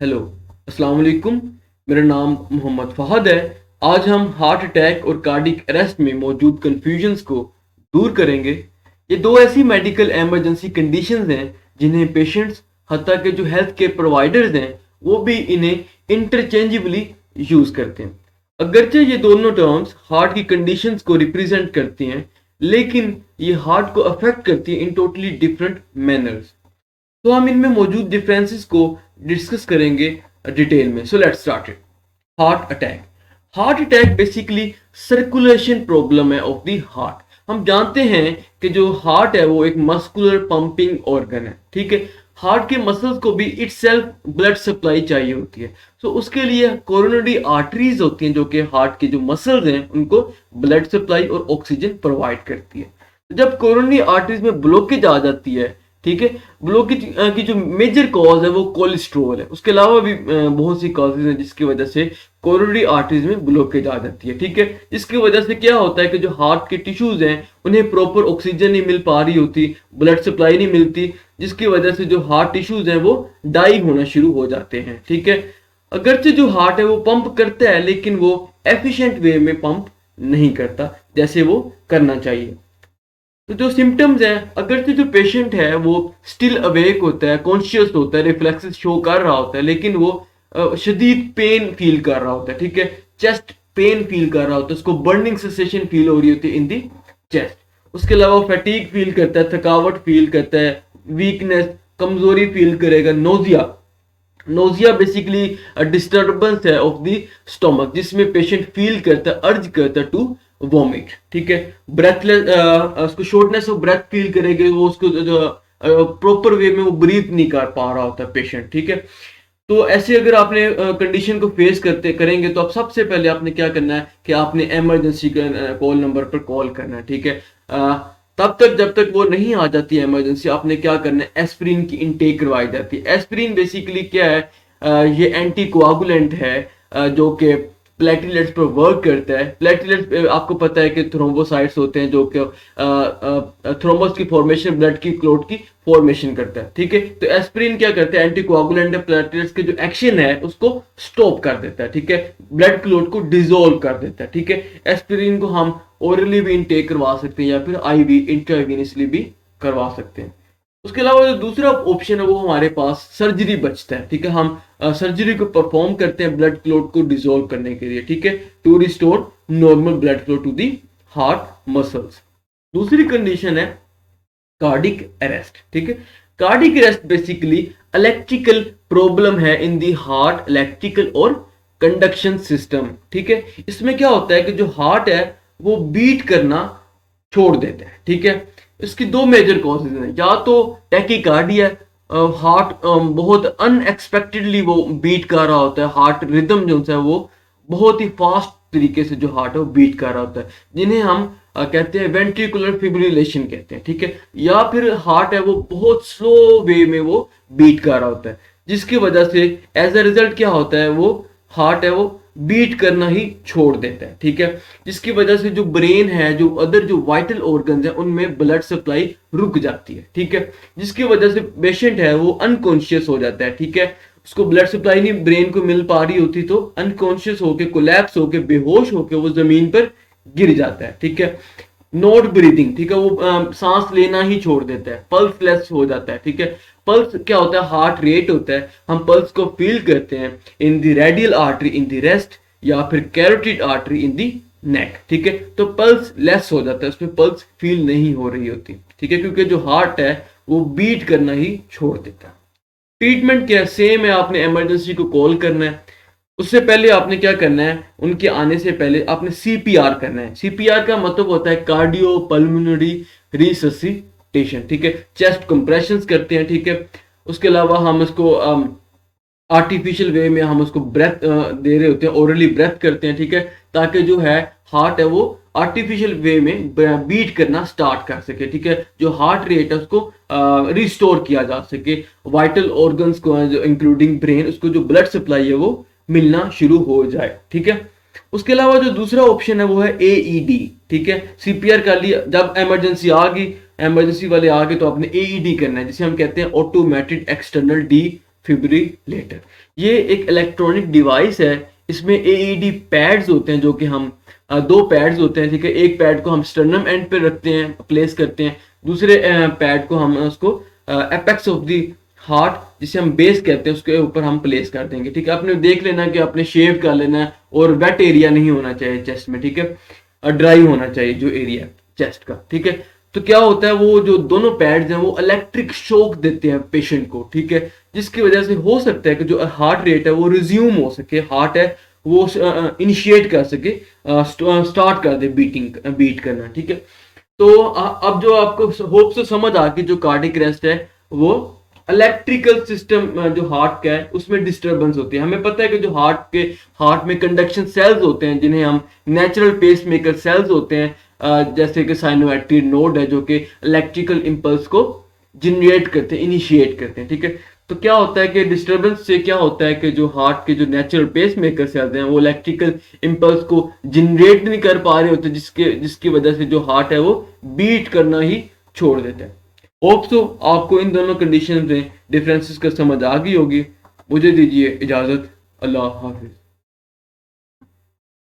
Hello, अस्सलाम वालेकुम। मेरा नाम मोहम्मद फ़हद है। आज हम हार्ट अटैक और कार्डिक अरेस्ट में मौजूद कन्फ्यूजन्स को दूर करेंगे। ये दो ऐसी मेडिकल एमरजेंसी कंडीशंस हैं जिन्हें पेशेंट्स हत्ता के जो हेल्थ केयर प्रोवाइडर्स हैं वो भी इन्हें इंटरचेंजेबली यूज़ करते हैं। अगरचे ये दोनों टर्म्स हार्ट की कंडीशंस को रिप्रेजेंट करती हैं, लेकिन ये हार्ट को अफेक्ट करती है इन टोटली डिफरेंट मैनर्स। तो हम इनमें मौजूद डिफरेंसेस को डिस्कस करेंगे डिटेल में। So let's start it. Heart attack. Heart attack basically circulation problem है ऑफ द हार्ट। हम जानते हैं कि जो हार्ट है वो एक मस्कुलर पंपिंग ऑर्गन है, ठीक है। हार्ट के मसल्स को भी इटसेल्फ ब्लड सप्लाई चाहिए होती है। सो उसके लिए कोरोनरी आर्टरीज होती हैं जो कि हार्ट के जो मसल्स हैं उनको ब्लड सप्लाई और ऑक्सीजन प्रोवाइड करती है। जब कोरोनरी आर्टरीज में ब्लॉकेज आ जाती है, ठीक है, ब्लॉकेज की जो मेजर कॉज है वो कोलेस्ट्रॉल है। उसके अलावा भी बहुत सी कॉजेज हैं जिसकी वजह से कोरोनरी आर्टरीज में ब्लॉकेज आ जाती है, ठीक है। जिसकी वजह से क्या होता है कि जो हार्ट के टिश्यूज हैं उन्हें प्रॉपर ऑक्सीजन नहीं मिल पा रही होती, ब्लड सप्लाई नहीं मिलती, जिसकी वजह से जो हार्ट टिश्यूज हैं वो डाई होना शुरू हो जाते हैं, ठीक है। अगरचे जो हार्ट है वो पंप करता है लेकिन वो एफिशिएंट वे में पंप नहीं करता जैसे वो करना चाहिए। तो जो सिम्टम्स हैं, अगर से जो पेशेंट है वो स्टिल अवेक होता है, कॉन्शियस होता है, रिफ्लेक्सेस शो कर रहा होता है, लेकिन वो शदीद पेन फील कर रहा होता है, ठीक है, चेस्ट पेन फील कर रहा होता है, उसको बर्निंग सेंसेशन फील हो रही होती है इन दी चेस्ट। उसके अलावा फैटीग फील करता है, थकावट फील करता है, वीकनेस, कमजोरी फील करेगा, नोजिया। नोजिया बेसिकली डिस्टर्बेंस है ऑफ द स्टोमक जिसमें पेशेंट फील करता है, अर्ज करता है टू वॉमिट, ठीक है। ब्रेथलेस, उसको शॉर्टनेस ऑफ ब्रेथ फील करेंगे, वो उसको प्रॉपर वे में वो ब्रीथ नहीं कर पा रहा होता है पेशेंट, ठीक है। तो ऐसे अगर आपने कंडीशन को फेस करते करेंगे तो आप सबसे पहले आपने क्या करना है कि आपने इमरजेंसी कॉल नंबर पर कॉल करना है, ठीक है। तब तक जब तक वो नहीं आ जाती है इमरजेंसी, आपने क्या करना है, एस्पिरिन की इनटेक करवाई जाती है। एस्पिरिन बेसिकली क्या है, ये एंटी कोआगुलेंट है, जो कि प्लेटलेट्स पर वर्क करता है। प्लेटलेट्स आपको पता है कि थ्रोम्बोसाइट्स होते हैं जो कि थ्रोम्बस की फॉर्मेशन, ब्लड की क्लॉट की फॉर्मेशन करता है, ठीक है। तो एस्पिरिन क्या करता है, एंटीकोआगुलेंट है, प्लेटलेट्स के जो एक्शन है उसको स्टॉप कर देता है, ठीक है, ब्लड क्लॉट को डिसॉल्व कर देता है, ठीक है। एस्पिरिन को हम ओरली भी इनटेक करवा सकते हैं या फिर आईवी इंट्रावेनसली भी करवा सकते हैं। उसके अलावा जो दूसरा ऑप्शन है वो हमारे पास सर्जरी बचता है, ठीक है। हम सर्जरी को परफॉर्म करते हैं ब्लड क्लॉट को डिसॉल्व करने के लिए, ठीक है, to restore normal blood flow to the heart muscles. दूसरी कंडीशन है कार्डिक अरेस्ट, ठीक है। Cardiac arrest basically electrical problem है इन दी हार्ट, इलेक्ट्रिकल और कंडक्शन सिस्टम, ठीक है। इसमें क्या होता है कि जो हार्ट है वो बीट करना छोड़ देता है, ठीक है। इसकी दो मेजर कॉजेज हैं, या तो टैकीकार्डिया, हार्ट बहुत अनएक्सपेक्टेडली वो बीट कर रहा होता है, हार्ट रिदम जो है वो बहुत ही फास्ट तरीके से जो हार्ट है वो बीट कर रहा होता है, जिन्हें हम कहते हैं वेंट्रिकुलर फिब्रिलेशन कहते हैं, ठीक है। या फिर हार्ट है वो बहुत स्लो वे में वो बीट कर रहा होता है, जिसकी वजह से एज अ रिजल्ट क्या होता है, वो हार्ट है वो बीट करना ही छोड़ देता है, ठीक है। जिसकी वजह से जो ब्रेन है, जो अदर जो वाइटल ऑर्गन्स है, उनमें ब्लड सप्लाई रुक जाती है, ठीक है। जिसकी वजह से पेशेंट है वो अनकॉन्शियस हो जाता है, ठीक है। उसको ब्लड सप्लाई नहीं ब्रेन को मिल पा रही होती तो अनकॉन्शियस होके, कोलैप्स होके, बेहोश होके वो जमीन पर गिर जाता है, ठीक है। नॉट ब्रीदिंग, ठीक है, वो सांस लेना ही छोड़ देता है, पल्स लेस हो जाता है, ठीक है। पल्स क्या होता है, हार्ट रेट होता है, हम पल्स को फील करते हैं in the radial artery in the rest या फिर carotid artery in the neck, ठीक है। तो पल्स लेस हो जाता है, उसमें पल्स फील नहीं हो रही होती, ठीक है, क्योंकि जो हार्ट है वो बीट करना ही छोड़ देता है। ट्रीटमेंट क्या है, सेम है, आपने इमरजेंसी को कॉल करना है। उससे पहले आपने क्या करना है, उनके आने से पहले आपने सीपीआर करना है। सीपीआर का मतलब होता है कार्डियो पल्मोनरी रिससिटेशन, ठीक है। चेस्ट कंप्रेशंस करते हैं, ठीक है। उसके अलावा हम इसको आर्टिफिशियल वे में हम उसको ब्रेथ दे रहे होते हैं, ओरली ब्रेथ करते हैं, ठीक है, ताकि जो है हार्ट है वो आर्टिफिशियल वे में बीट करना स्टार्ट कर सके, ठीक है। जो हार्ट रेट है उसको रिस्टोर किया जा सके, वाइटल ऑर्गन्स को जो इंक्लूडिंग ब्रेन, उसको जो ब्लड सप्लाई है वो मिलना शुरू हो जाए, ठीक है। उसके अलावा जो दूसरा ऑप्शन है वो है एईडी, ठीक है। सीपीआर कर लिया, जब इमरजेंसी आ गई, इमरजेंसी वाले आ गए तो आपने एईडी करना है, जिसे हम कहते हैं ऑटोमेटेड एक्सटर्नल डी डिफिब्रिलेटर। ये एक इलेक्ट्रॉनिक डिवाइस है, इसमें एईडी पैड्स होते हैं, जो कि हम दो पैड्स होते हैं, ठीक है। एक पैड को हम स्टर्नम एंड पे रखते हैं, प्लेस करते हैं, दूसरे पैड को हम उसको एपेक्स ऑफ द हार्ट, जिसे हम बेस कहते हैं, उसके ऊपर हम प्लेस कर देंगे, ठीक है। आपने देख लेना कि आपने शेव कर लेना है और वेट एरिया नहीं होना चाहिए चेस्ट में, ठीक है। ड्राई होना चाहिए जो एरिया चेस्ट का, ठीक है। तो क्या होता है, वो जो दोनों पैड्स हैं वो इलेक्ट्रिक शॉक देते हैं पेशेंट को, ठीक है, जिसकी वजह से हो सकता है कि जो हार्ट रेट है वो रिज्यूम हो सके, हार्ट है वो इनिशिएट कर सके, स्टार्ट कर दे बीट करना, ठीक है। तो अब जो आपको होप से समझ आ कि जो कार्डिक अरेस्ट है वो इलेक्ट्रिकल सिस्टम जो हार्ट का है उसमें डिस्टरबेंस होती है। हमें पता है कि जो हार्ट में कंडक्शन सेल्स होते हैं, जिन्हें हम नेचुरल पेसमेकर सेल्स होते हैं, जैसे कि साइनोवेक्टिव नोड है, जो कि इलेक्ट्रिकल इंपल्स को जनरेट करते हैं, इनिशिएट करते हैं, ठीक है। तो क्या होता है कि डिस्टरबेंस से क्या होता है कि जो हार्ट के जो नेचुरल पेसमेकर सेल्स हैं वो इलेक्ट्रिकल इंपल्स को जनरेट नहीं कर पा रहे होते, जिसकी वजह से जो हार्ट है वो बीट करना ही छोड़ देता है। होप सो आपको इन दोनों कंडीशन में डिफरेंसेस का समझ आ गई होगी। मुझे दीजिए इजाजत। अल्लाह हाफिज।